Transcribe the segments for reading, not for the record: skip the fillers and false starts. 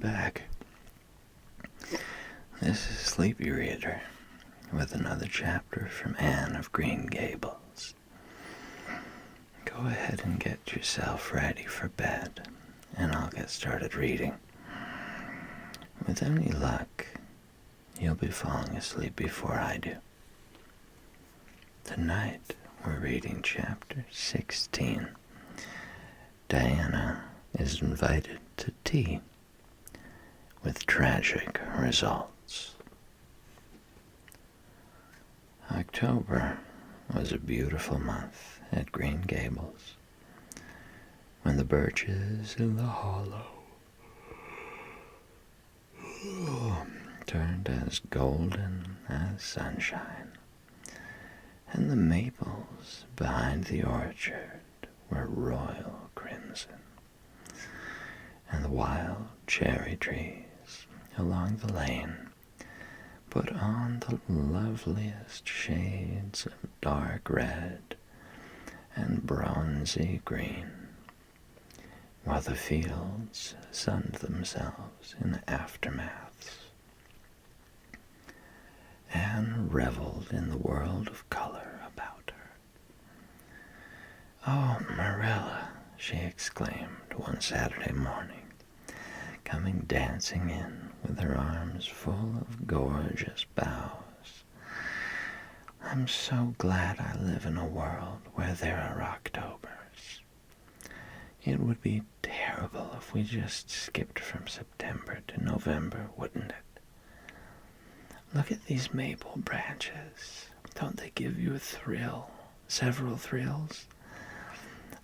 back. This is Sleepy Reader with another chapter from Anne of Green Gables. Go ahead and get yourself ready for bed, and I'll get started reading. With any luck, you'll be falling asleep before I do. Tonight, we're reading chapter 16. Diana is invited to tea, with tragic results. October was a beautiful month at Green Gables, when the birches in the hollow turned as golden as sunshine, and the maples behind the orchard were royal crimson, and the wild cherry trees along the lane put on the loveliest shades of dark red and bronzy green, while the fields sunned themselves in aftermaths. Anne reveled in the world of color about her. "Oh, Marilla," she exclaimed one Saturday morning, coming dancing in with her arms full of gorgeous boughs. "I'm so glad I live in a world where there are Octobers. It would be terrible if we just skipped from September to November, wouldn't it? Look at these maple branches. Don't they give you a thrill? Several thrills?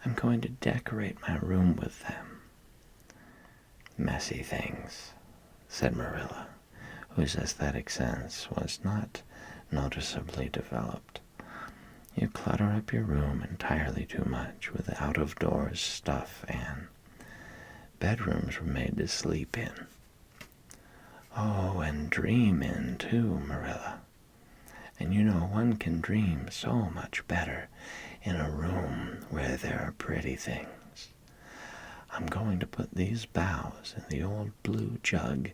I'm going to decorate my room with them." "Messy things," said Marilla, whose aesthetic sense was not noticeably developed. "You clutter up your room entirely too much with out-of-doors stuff, Anne. Bedrooms were made to sleep in." "Oh, and dream in, too, Marilla. And you know one can dream so much better in a room where there are pretty things. I'm going to put these boughs in the old blue jug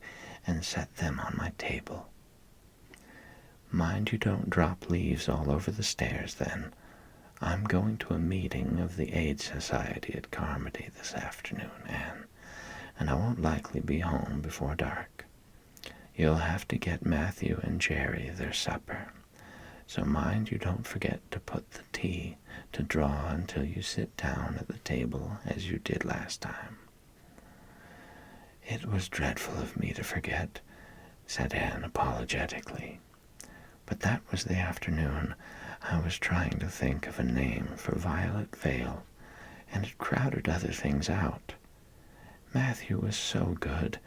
and set them on my table. Mind you don't drop leaves all over the stairs, then. I'm going to a meeting of the Aid Society at Carmody this afternoon, Anne, and I won't likely be home before dark. You'll have to get Matthew and Jerry their supper, so mind you don't forget to put the tea to draw until you sit down at the table as you did last time." "It was dreadful of me to forget," said Anne apologetically, "but that was the afternoon I was trying to think of a name for Violet Vale, and it crowded other things out. Matthew was so good.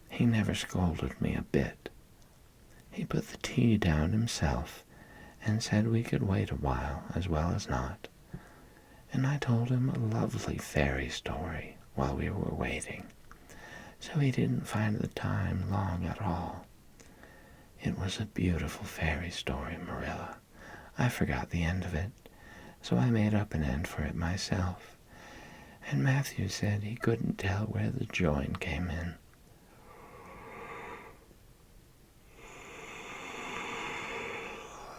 He never scolded me a bit. He put the tea down himself and said we could wait a while as well as not, and I told him a lovely fairy story while we were waiting, so he didn't find the time long at all. It was a beautiful fairy story, Marilla. I forgot the end of it, so I made up an end for it myself, and Matthew said he couldn't tell where the join came in."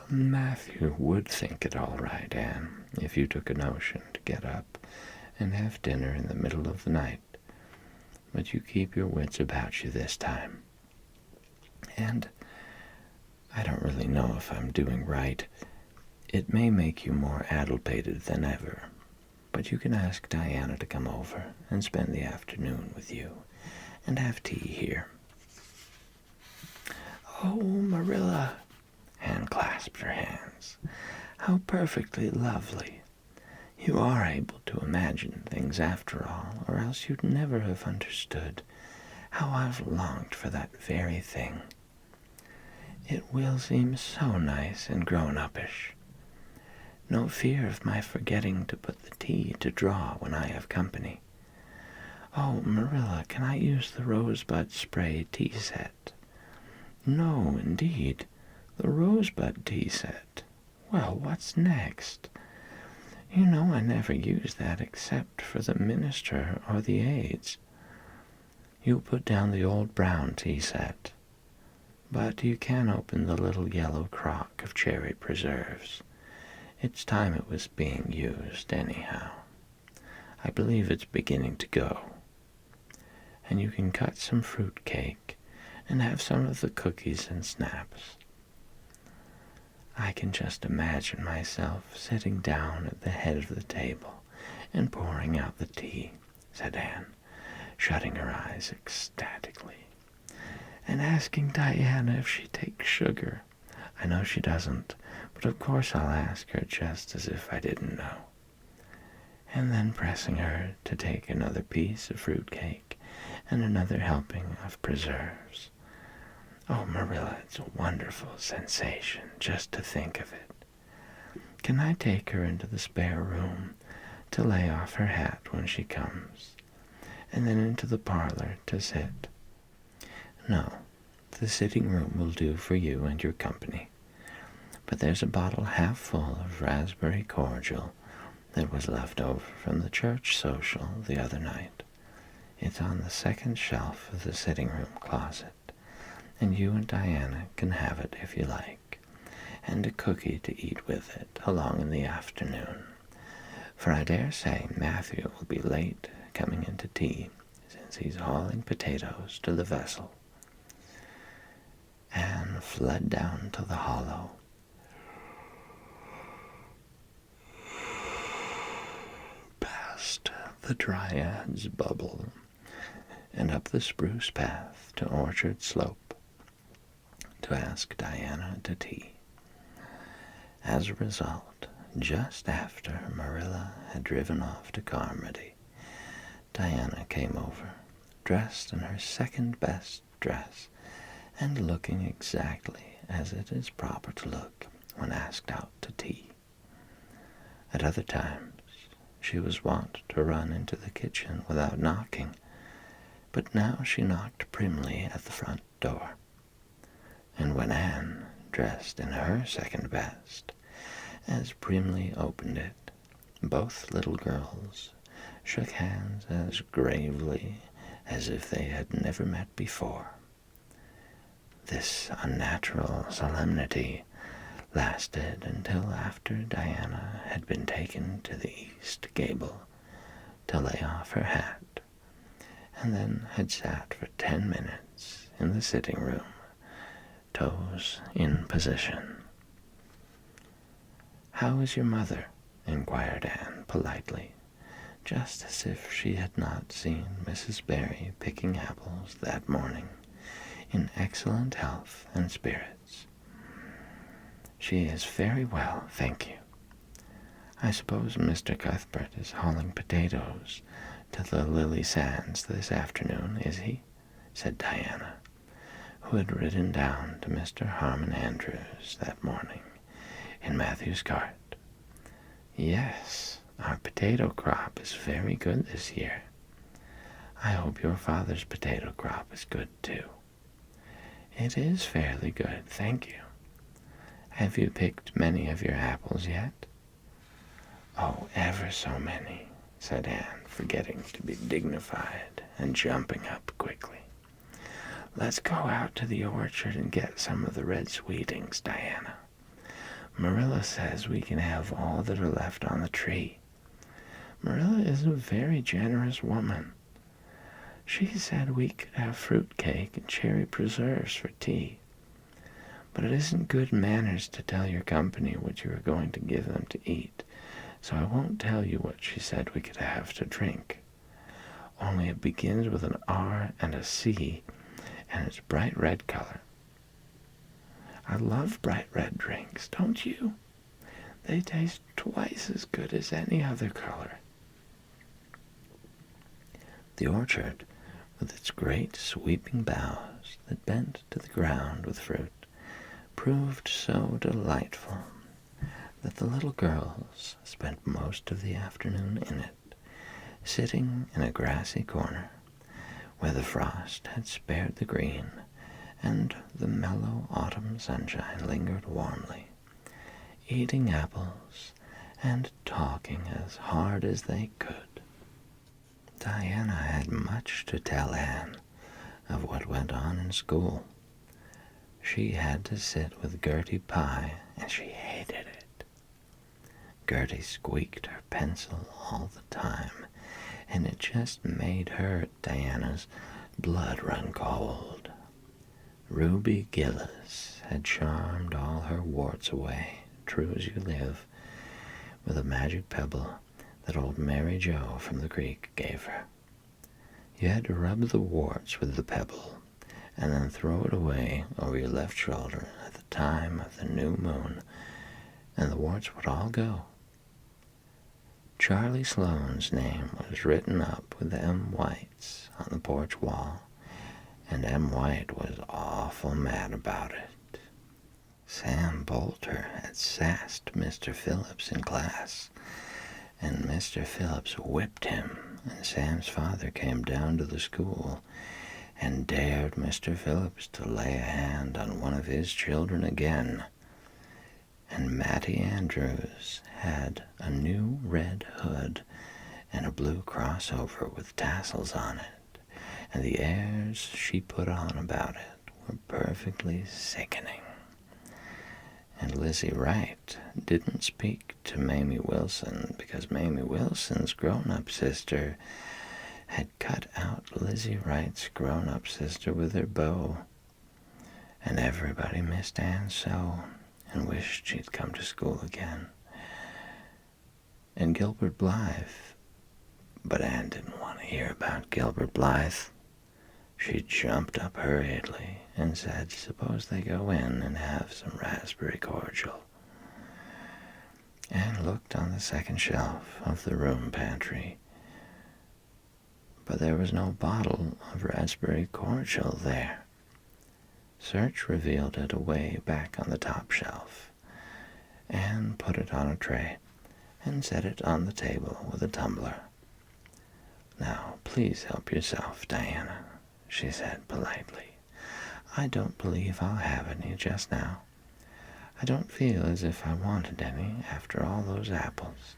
"Matthew would think it all right, Anne, if you took a notion to get up and have dinner in the middle of the night. But you keep your wits about you this time. And I don't really know if I'm doing right. It may make you more addlepated than ever, but you can ask Diana to come over and spend the afternoon with you and have tea here." "Oh, Marilla," Anne clasped her hands, "how perfectly lovely. You are able to imagine things after all, or else you'd never have understood how I've longed for that very thing. It will seem so nice and grown-uppish. No fear of my forgetting to put the tea to draw when I have company. Oh, Marilla, can I use the rosebud spray tea set?" "No, indeed. The rosebud tea set. Well, what's next? You know I never use that except for the minister or the aides. You put down the old brown tea set, but you can open the little yellow crock of cherry preserves. It's time it was being used, anyhow. I believe it's beginning to go. And you can cut some fruit cake and have some of the cookies and snaps. I can just imagine myself sitting down at the head of the table and pouring out the tea, said Anne, shutting her eyes ecstatically, and asking Diana if she takes sugar. I know she doesn't, but of course I'll ask her just as if I didn't know. And then pressing her to take another piece of fruit cake and another helping of preserves. Oh, Marilla, it's a wonderful sensation just to think of it. Can I take her into the spare room to lay off her hat when she comes, and then into the parlor to sit? No, the sitting room will do for you and your company. But there's a bottle half full of raspberry cordial that was left over from the church social the other night. It's on the second shelf of the sitting room closet, and you and Diana can have it if you like, and a cookie to eat with it along in the afternoon, for I dare say Matthew will be late coming into tea, since he's hauling potatoes to the vessel. Anne fled down to the hollow, past the Dryad's bubble, and up the spruce path to Orchard Slope, to ask Diana to tea. As a result, just after Marilla had driven off to Carmody, Diana came over, dressed in her second-best dress, and looking exactly as it is proper to look when asked out to tea. At other times, she was wont to run into the kitchen without knocking, but now she knocked primly at the front door. And when Anne, dressed in her second best, as primly opened it, both little girls shook hands as gravely as if they had never met before. This unnatural solemnity lasted until after Diana had been taken to the east gable to lay off her hat, and then had sat for 10 minutes in the sitting room, toes in position. "How is your mother?" inquired Anne politely, just as if she had not seen Mrs. Barry picking apples that morning, in excellent health and spirits. "She is very well, thank you. I suppose Mr. Cuthbert is hauling potatoes to the Lily Sands this afternoon, is he?" said Diana, who had ridden down to Mr. Harmon Andrews that morning in Matthew's cart. "Yes, our potato crop is very good this year. I hope your father's potato crop is good, too." "It is fairly good, thank you. Have you picked many of your apples yet?" "Oh, ever so many," said Anne, forgetting to be dignified and jumping up quickly. "Let's go out to the orchard and get some of the red sweetings, Diana. Marilla says we can have all that are left on the tree. Marilla is a very generous woman. She said we could have fruit cake and cherry preserves for tea. But it isn't good manners to tell your company what you are going to give them to eat, so I won't tell you what she said we could have to drink. Only it begins with an R and a C, and it's bright red color. I love bright red drinks, don't you? They taste twice as good as any other color." The orchard, with its great sweeping boughs that bent to the ground with fruit, proved so delightful that the little girls spent most of the afternoon in it, sitting in a grassy corner where the frost had spared the green and the mellow autumn sunshine lingered warmly, eating apples and talking as hard as they could. Diana had much to tell Anne of what went on in school. She had to sit with Gertie Pye, and she hated it. Gertie squeaked her pencil all the time, and it just made her, Diana's, blood run cold. Ruby Gillis had charmed all her warts away, true as you live, with a magic pebble that old Mary Jo from the creek gave her. You had to rub the warts with the pebble, and then throw it away over your left shoulder at the time of the new moon, and the warts would all go. Charlie Sloane's name was written up with M. White's on the porch wall, and M. White was awful mad about it. Sam Bolter had sassed Mr. Phillips in class, and Mr. Phillips whipped him, and Sam's father came down to the school and dared Mr. Phillips to lay a hand on one of his children again. And Mattie Andrews had a new red hood and a blue crossover with tassels on it, and the airs she put on about it were perfectly sickening. And Lizzie Wright didn't speak to Mamie Wilson because Mamie Wilson's grown-up sister had cut out Lizzie Wright's grown-up sister with her bow. And everybody missed Anne so, and wished she'd come to school again. And Gilbert Blythe, but Anne didn't want to hear about Gilbert Blythe. She jumped up hurriedly and said, suppose they go in and have some raspberry cordial. Anne looked on the second shelf of the room pantry, but there was no bottle of raspberry cordial there. Search revealed it away back on the top shelf. Anne put it on a tray and set it on the table with a tumbler. Now, please help yourself, Diana, she said politely. I don't believe I'll have any just now. I don't feel as if I wanted any after all those apples.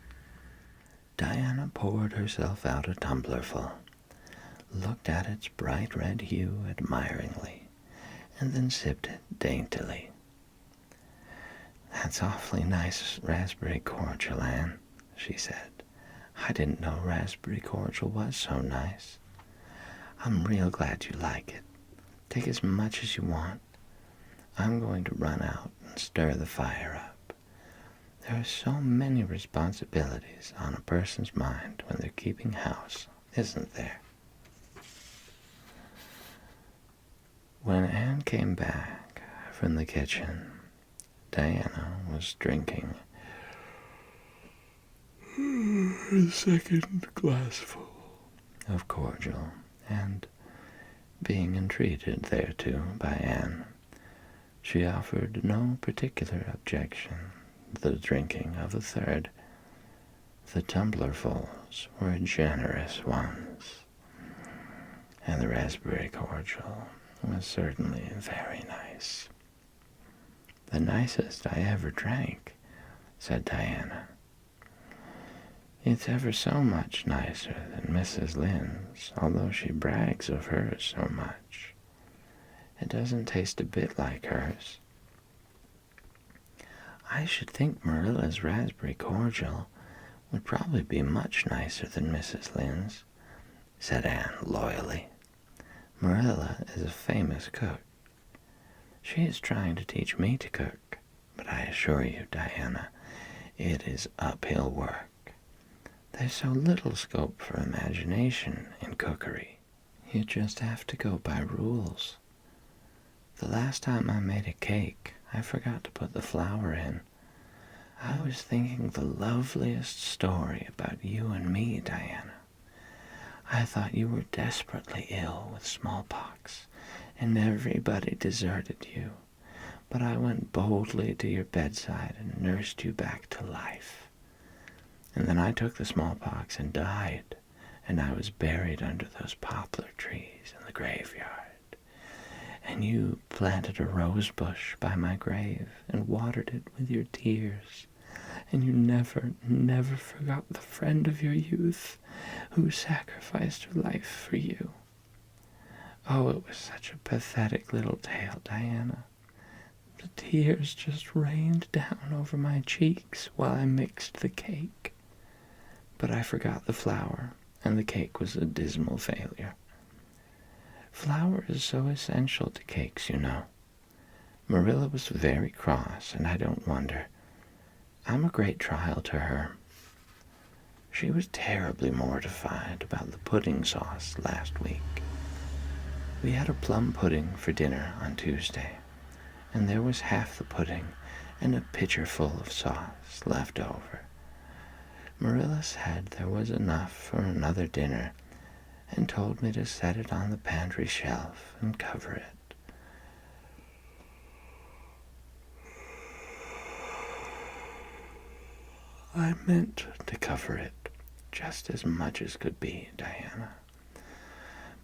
Diana poured herself out a tumblerful, looked at its bright red hue admiringly, and then sipped it daintily. That's awfully nice raspberry cordial, Anne, she said. I didn't know raspberry cordial was so nice. I'm real glad you like it. Take as much as you want. I'm going to run out and stir the fire up. There are so many responsibilities on a person's mind when they're keeping house, isn't there? When Anne came back from the kitchen, Diana was drinking her second glassful of cordial, and being entreated thereto by Anne, she offered no particular objection to the drinking of a third. The tumblerfuls were generous ones, and the raspberry cordial was certainly very nice. The nicest I ever drank, said Diana. It's ever so much nicer than Mrs. Lynde's, although she brags of hers so much. It doesn't taste a bit like hers. I should think Marilla's raspberry cordial would probably be much nicer than Mrs. Lynde's, said Anne loyally. Marilla is a famous cook. She is trying to teach me to cook, but I assure you, Diana, it is uphill work. There's so little scope for imagination in cookery. You just have to go by rules. The last time I made a cake, I forgot to put the flour in. I was thinking the loveliest story about you and me, Diana. I thought you were desperately ill with smallpox, and everybody deserted you. But I went boldly to your bedside and nursed you back to life. And then I took the smallpox and died, and I was buried under those poplar trees in the graveyard. And you planted a rose bush by my grave and watered it with your tears. And you never, never forgot the friend of your youth who sacrificed her life for you. Oh, it was such a pathetic little tale, Diana. The tears just rained down over my cheeks while I mixed the cake. But I forgot the flour, and the cake was a dismal failure. Flour is so essential to cakes, you know. Marilla was very cross, and I don't wonder. I'm a great trial to her. She was terribly mortified about the pudding sauce last week. We had a plum pudding for dinner on Tuesday, and there was half the pudding and a pitcher full of sauce left over. Marilla said there was enough for another dinner and told me to set it on the pantry shelf and cover it. I meant to cover it just as much as could be, Diana.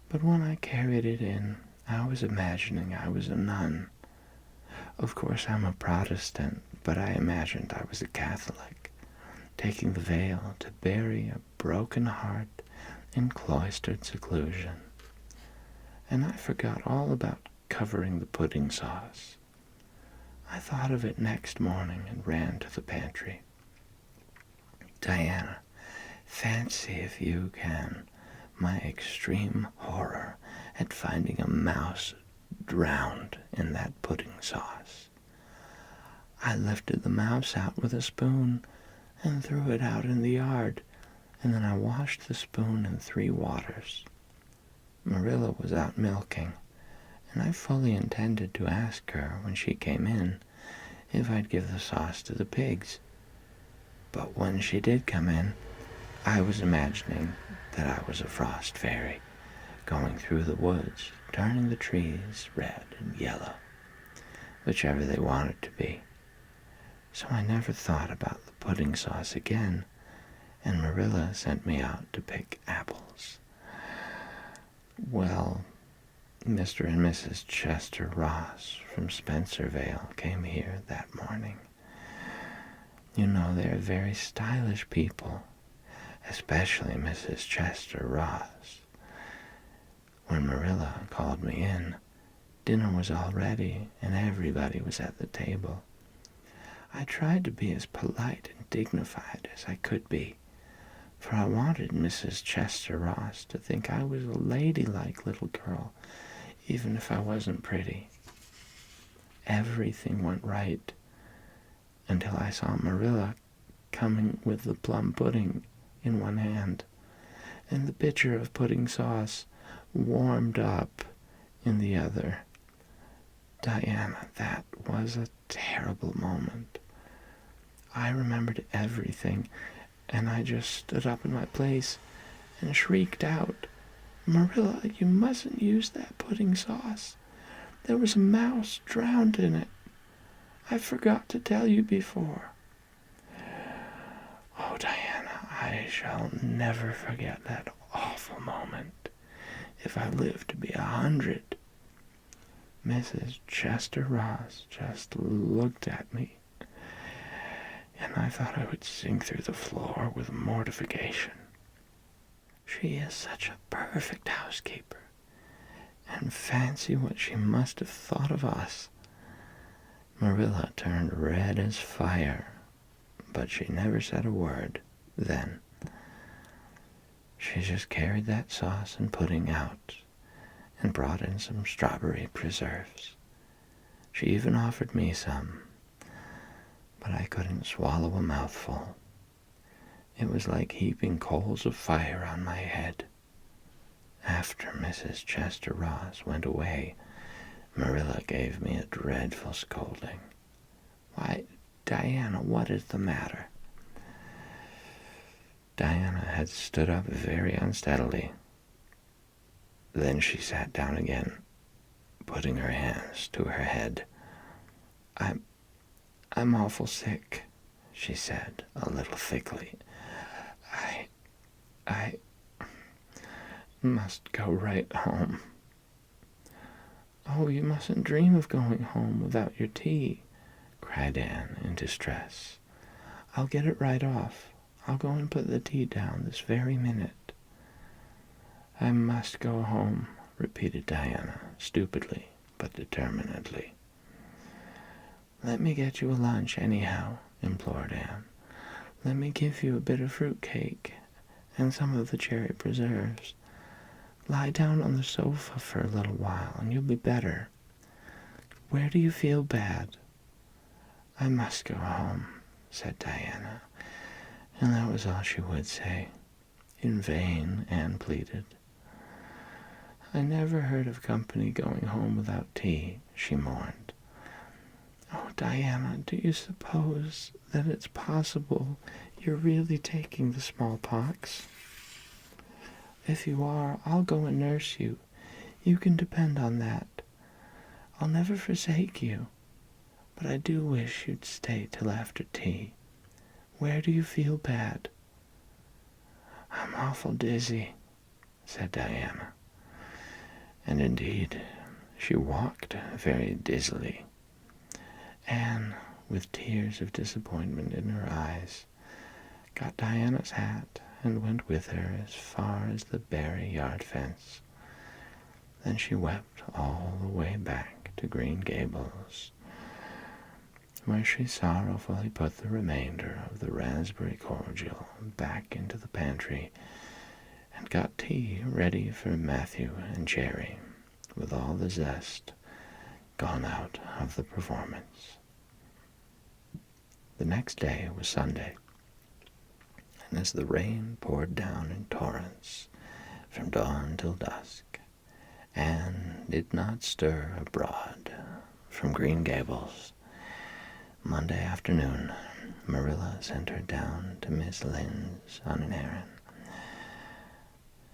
But when I carried it in, I was imagining I was a nun. Of course, I'm a Protestant, but I imagined I was a Catholic, taking the veil to bury a broken heart in cloistered seclusion. And I forgot all about covering the pudding sauce. I thought of it next morning and ran to the pantry. Diana, fancy, if you can, my extreme horror at finding a mouse drowned in that pudding sauce. I lifted the mouse out with a spoon and threw it out in the yard, and then I washed the spoon in 3 waters. Marilla was out milking, and I fully intended to ask her when she came in if I'd give the sauce to the pigs. But when she did come in, I was imagining that I was a frost fairy, going through the woods, turning the trees red and yellow, whichever they wanted to be. So I never thought about the pudding sauce again, and Marilla sent me out to pick apples. Well, Mr. and Mrs. Chester Ross from Spencervale came here that morning. You know, they're very stylish people, especially Mrs. Chester Ross. When Marilla called me in, dinner was all ready and everybody was at the table. I tried to be as polite and dignified as I could be, for I wanted Mrs. Chester Ross to think I was a ladylike little girl, even if I wasn't pretty. Everything went right until I saw Marilla coming with the plum pudding in one hand and the pitcher of pudding sauce warmed up in the other. Diana, that was a terrible moment. I remembered everything, and I just stood up in my place and shrieked out, "Marilla, you mustn't use that pudding sauce. There was a mouse drowned in it. I forgot to tell you before." Oh, Diana, I shall never forget that awful moment if I live to be 100. Mrs. Chester Ross just looked at me, and I thought I would sink through the floor with mortification. She is such a perfect housekeeper, and fancy what she must have thought of us. Marilla turned red as fire, but she never said a word then. She just carried that sauce and pudding out and brought in some strawberry preserves. She even offered me some, but I couldn't swallow a mouthful. It was like heaping coals of fire on my head. After Mrs. Chester Ross went away, Marilla gave me a dreadful scolding. "Why, Diana, what is the matter?" Diana had stood up very unsteadily. Then she sat down again, putting her hands to her head. I'm awful sick," she said, a little thickly. I must go right home." "Oh, you mustn't dream of going home without your tea," cried Anne in distress. "I'll get it right off. I'll go and put the tea down this very minute." "I must go home," repeated Diana, stupidly but determinedly. "Let me get you a lunch, anyhow," implored Anne. "Let me give you a bit of fruit cake and some of the cherry preserves. Lie down on the sofa for a little while, and you'll be better. Where do you feel bad?" "I must go home," said Diana, and that was all she would say. In vain Anne pleaded. "I never heard of company going home without tea," she mourned. "Oh, Diana, do you suppose that it's possible you're really taking the smallpox? If you are, I'll go and nurse you. You can depend on that. I'll never forsake you. But I do wish you'd stay till after tea. Where do you feel bad?" "I'm awful dizzy," said Diana. And indeed, she walked very dizzily. Anne, with tears of disappointment in her eyes, got Diana's hat and went with her as far as the Barry yard fence. Then she wept all the way back to Green Gables, where she sorrowfully put the remainder of the raspberry cordial back into the pantry and got tea ready for Matthew and Jerry, with all the zest gone out of the performance. The next day was Sunday, and as the rain poured down in torrents from dawn till dusk, Anne did not stir abroad from Green Gables. Monday afternoon, Marilla sent her down to Miss Lynde's on an errand.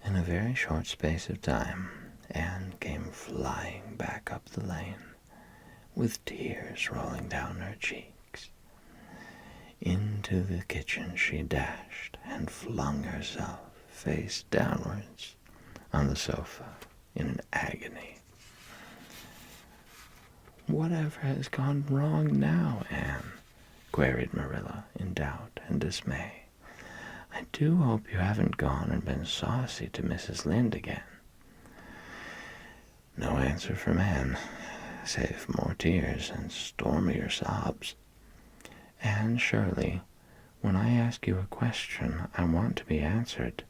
In a very short space of time, Anne came flying back up the lane, with tears rolling down her cheeks. Into the kitchen she dashed and flung herself face downwards on the sofa in an agony. "Whatever has gone wrong now, Anne?" queried Marilla in doubt and dismay. "I do hope you haven't gone and been saucy to Mrs. Lynde again." No answer from Anne, save more tears and stormier sobs. "Anne Shirley, when I ask you a question, I want to be answered.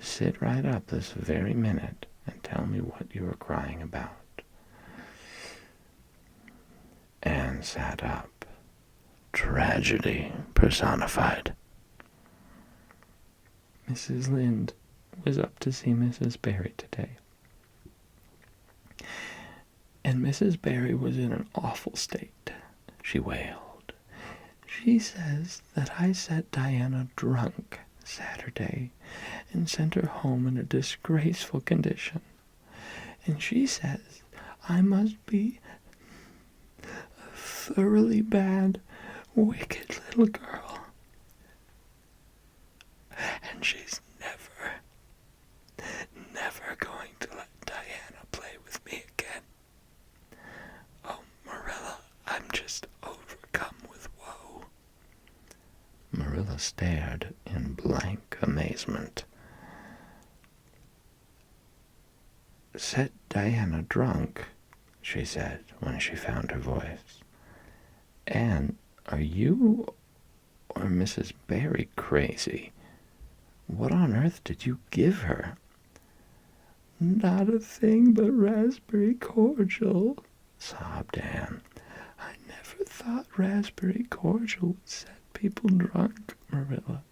Sit right up this very minute and tell me what you are crying about." Anne sat up, tragedy personified. "Mrs. Lynde was up to see Mrs. Barry today, and Mrs. Barry was in an awful state," she wailed. "She says that I set Diana drunk Saturday and sent her home in a disgraceful condition. And she says I must be a thoroughly bad, wicked little girl. And she's never going to let Diana play with me again. Oh, Marilla, I'm just overcome with woe." Marilla stared in blank amazement. "Set Diana drunk," she said when she found her voice. "Anne, are you or Mrs. Barry crazy? What on earth did you give her?" "Not a thing but raspberry cordial," sobbed Anne. "I never thought raspberry cordial would set people drunk, Marilla.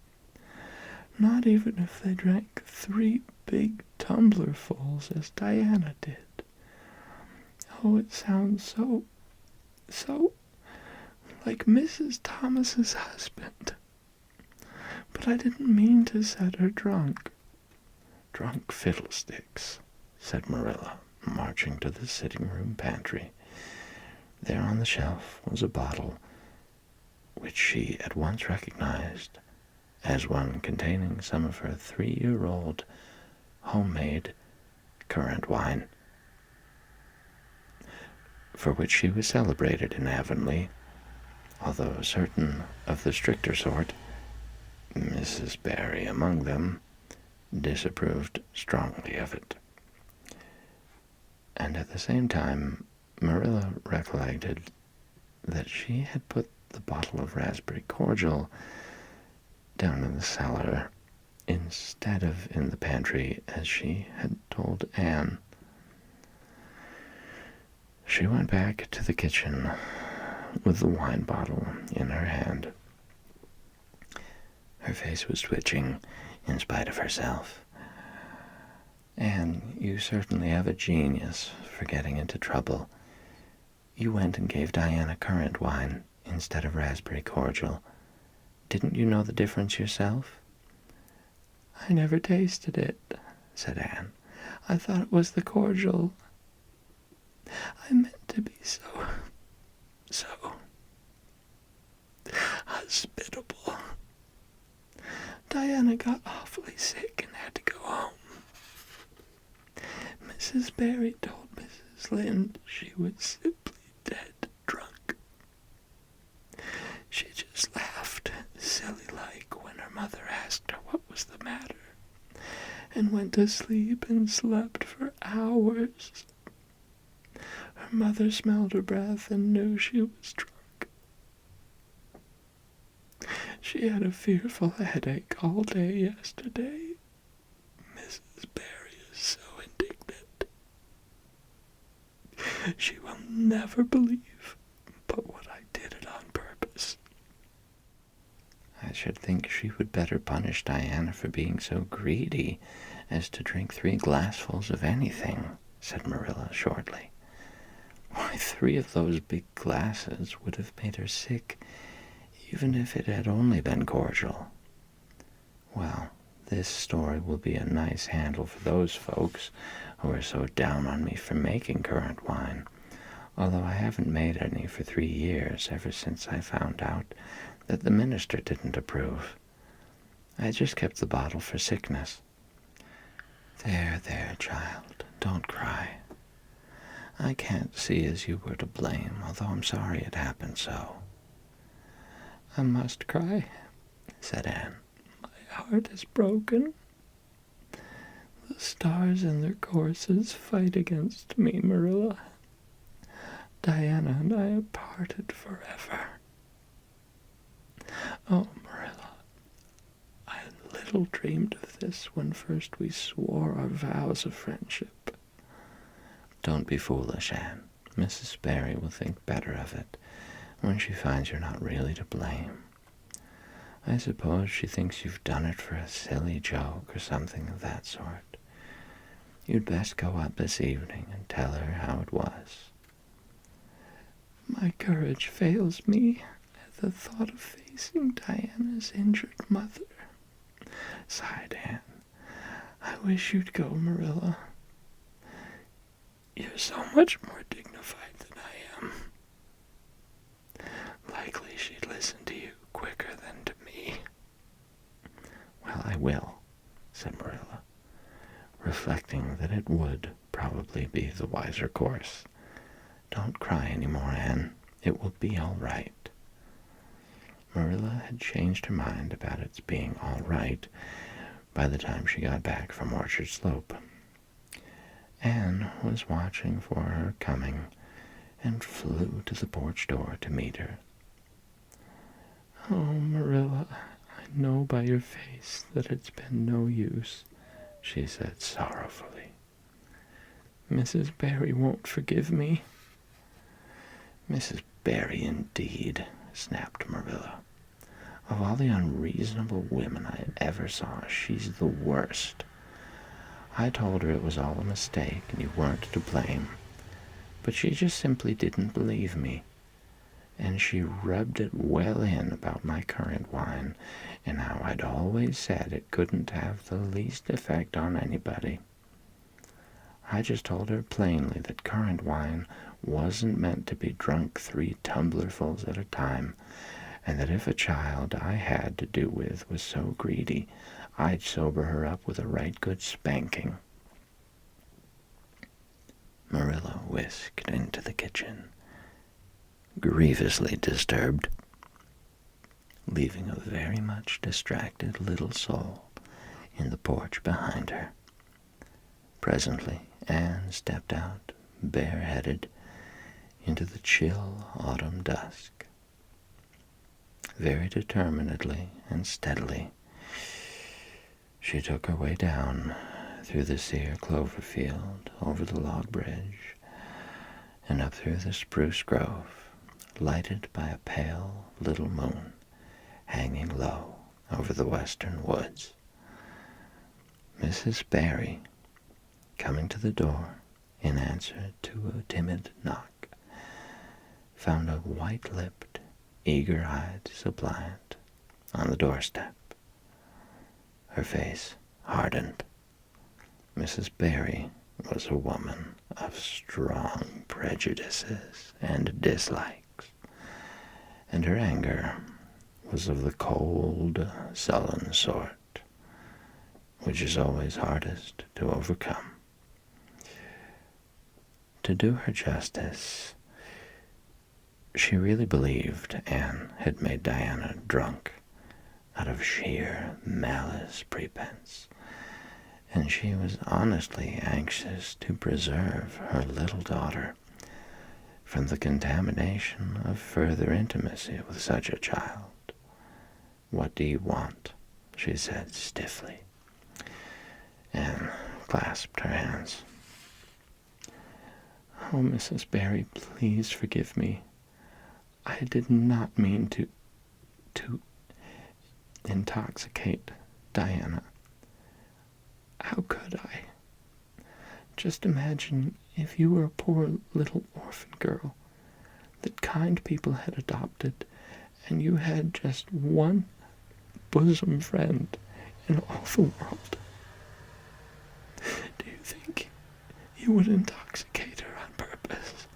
Not even if they drank 3 big tumblerfuls as Diana did. Oh, it sounds so like Mrs. Thomas's husband. But I didn't mean to set her drunk." "Drunk fiddlesticks," said Marilla, marching to the sitting-room pantry. There on the shelf was a bottle which she at once recognized as one containing some of her 3-year-old homemade currant wine, for which she was celebrated in Avonlea, although certain of the stricter sort, Mrs. Barry among them, disapproved strongly of it. and at the same time Marilla recollected that she had put the bottle of raspberry cordial down in the cellar instead of in the pantry as she had told Anne. She went back to the kitchen with the wine bottle in her hand. Her face was twitching in spite of herself. "Anne, you certainly have a genius for getting into trouble. You went and gave Diana currant wine instead of raspberry cordial. Didn't you know the difference yourself?" "I never tasted it," said Anne. "I thought it was the cordial. I meant to be so hospitable. Diana got awfully sick and had to go home. Mrs. Barry told Mrs. Lynde she was simply dead drunk. She just laughed, silly-like, when her mother asked her what was the matter, and went to sleep and slept for hours. Her mother smelled her breath and knew she was drunk. She had a fearful headache all day yesterday. Mrs. Barry is so indignant. She will never believe but what I did it on purpose." "I should think she would better punish Diana for being so greedy as to drink 3 glassfuls of anything," said Marilla shortly. "Why, 3 of those big glasses would have made her sick, even if it had only been cordial. Well, this story will be a nice handle for those folks who are so down on me for making currant wine, although I haven't made any for 3 years, ever since I found out that the minister didn't approve. I just kept the bottle for sickness." There, child, don't cry. I can't see as you were to blame, although I'm sorry it happened so." "I must cry," said Anne. "My heart is broken. The stars in their courses fight against me, Marilla. Diana and I are parted forever. Oh, Marilla, I little dreamed of this when first we swore our vows of friendship." "Don't be foolish, Anne. Mrs. Barry will think better of it when she finds you're not really to blame. I suppose she thinks you've done it for a silly joke or something of that sort. You'd best go up this evening and tell her how it was." "My courage fails me at the thought of facing Diana's injured mother," sighed Anne. "I wish you'd go, Marilla. You're so much more dignified than I am. Likely she'd listen to you quicker than to me." "Well, I will," said Marilla, reflecting that it would probably be the wiser course. "Don't cry any more, Anne. It will be all right." Marilla had changed her mind about its being all right by the time she got back from Orchard Slope. Anne was watching for her coming and flew to the porch door to meet her. "Oh, Marilla, I know by your face that it's been no use," she said sorrowfully. "Mrs. Barry won't forgive me." "Mrs. Barry, indeed," snapped Marilla. "Of all the unreasonable women I ever saw, she's the worst. I told her it was all a mistake and you weren't to blame, but she just simply didn't believe me. And she rubbed it well in about my currant wine and how I'd always said it couldn't have the least effect on anybody. I just told her plainly that currant wine wasn't meant to be drunk 3 tumblerfuls at a time, and that if a child I had to do with was so greedy, I'd sober her up with a right good spanking." Marilla whisked into the kitchen, grievously disturbed, leaving a very much distracted little soul in the porch behind her. Presently Anne stepped out, bareheaded, into the chill autumn dusk. Very determinedly and steadily, she took her way down through the sere clover field, over the log bridge, and up through the spruce grove, lighted by a pale little moon hanging low over the western woods. Mrs. Barry, coming to the door in answer to a timid knock, found a white-lipped, eager-eyed suppliant on the doorstep. Her face hardened. Mrs. Barry was a woman of strong prejudices and dislikes, and her anger was of the cold, sullen sort, which is always hardest to overcome. To do her justice, she really believed Anne had made Diana drunk out of sheer malice prepense, and she was honestly anxious to preserve her little daughter from the contamination of further intimacy with such a child. "What do you want?" she said stiffly. Anne clasped her hands. "Oh, Mrs. Barry, please forgive me. I did not mean to intoxicate Diana. How could I? Just imagine if you were a poor little orphan girl that kind people had adopted, and you had just one bosom friend in all the world. Do you think you would intoxicate her on purpose?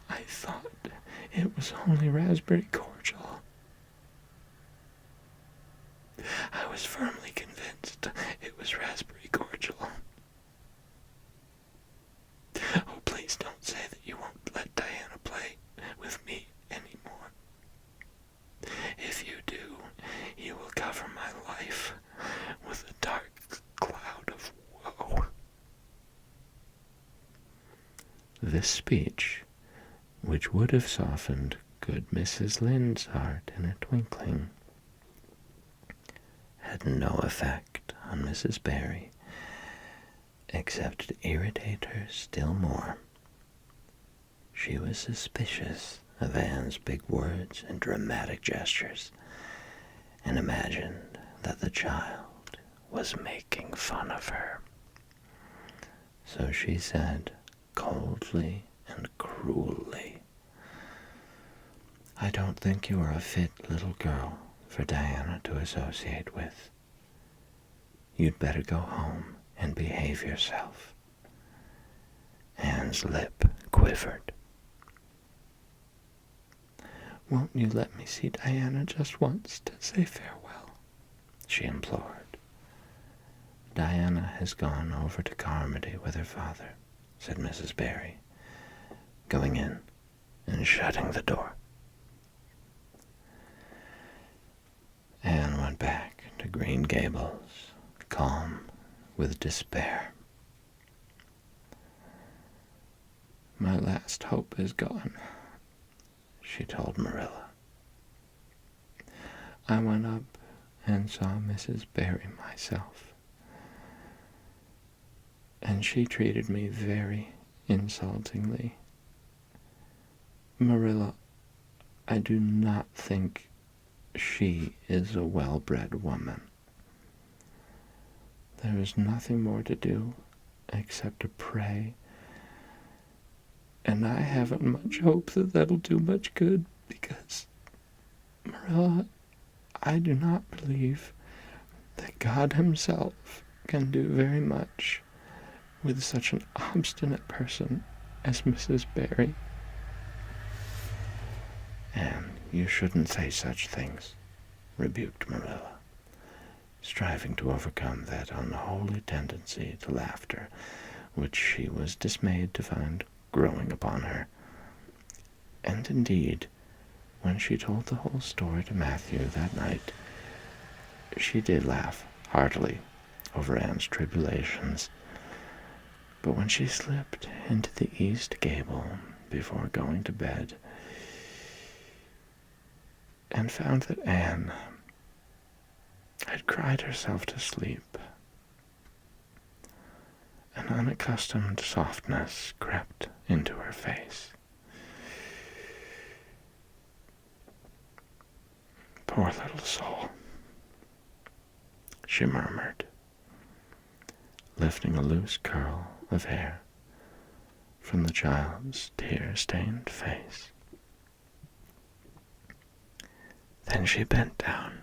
I thought it was only raspberry cordial. I was firmly convinced it was raspberry cordial. Oh, please don't say that you won't let Diana play with me anymore. If you do, you will cover my life with a dark cloud of woe." This speech, which would have softened good Mrs. Lynde's heart in a twinkling, had no effect on Mrs. Barry, except to irritate her still more. She was suspicious of Anne's big words and dramatic gestures, and imagined that the child was making fun of her. So she said, coldly and cruelly, "I don't think you are a fit little girl for Diana to associate with. You'd better go home and behave yourself." Anne's lip quivered. "Won't you let me see Diana just once to say farewell?" she implored. "Diana has gone over to Carmody with her father," said Mrs. Barry, going in and shutting the door. Anne went back to Green Gables, calm with despair. "My last hope is gone," she told Marilla. "I went up and saw Mrs. Barry myself, and she treated me very insultingly. Marilla, I do not think she is a well-bred woman. There is nothing more to do except to pray, and I haven't much hope that that'll do much good, because, Marilla, I do not believe that God himself can do very much with such an obstinate person as Mrs. Barry." "Anne, you shouldn't say such things," rebuked Marilla, striving to overcome that unholy tendency to laughter which she was dismayed to find growing upon her. And indeed, when she told the whole story to Matthew that night, she did laugh heartily over Anne's tribulations, But when she slipped into the east gable before going to bed and found that Anne had cried herself to sleep, an unaccustomed softness crept into her face. "Poor little soul," she murmured, lifting a loose curl of hair from the child's tear-stained face. Then she bent down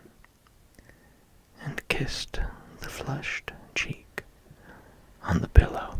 and kissed the flushed cheek on the pillow.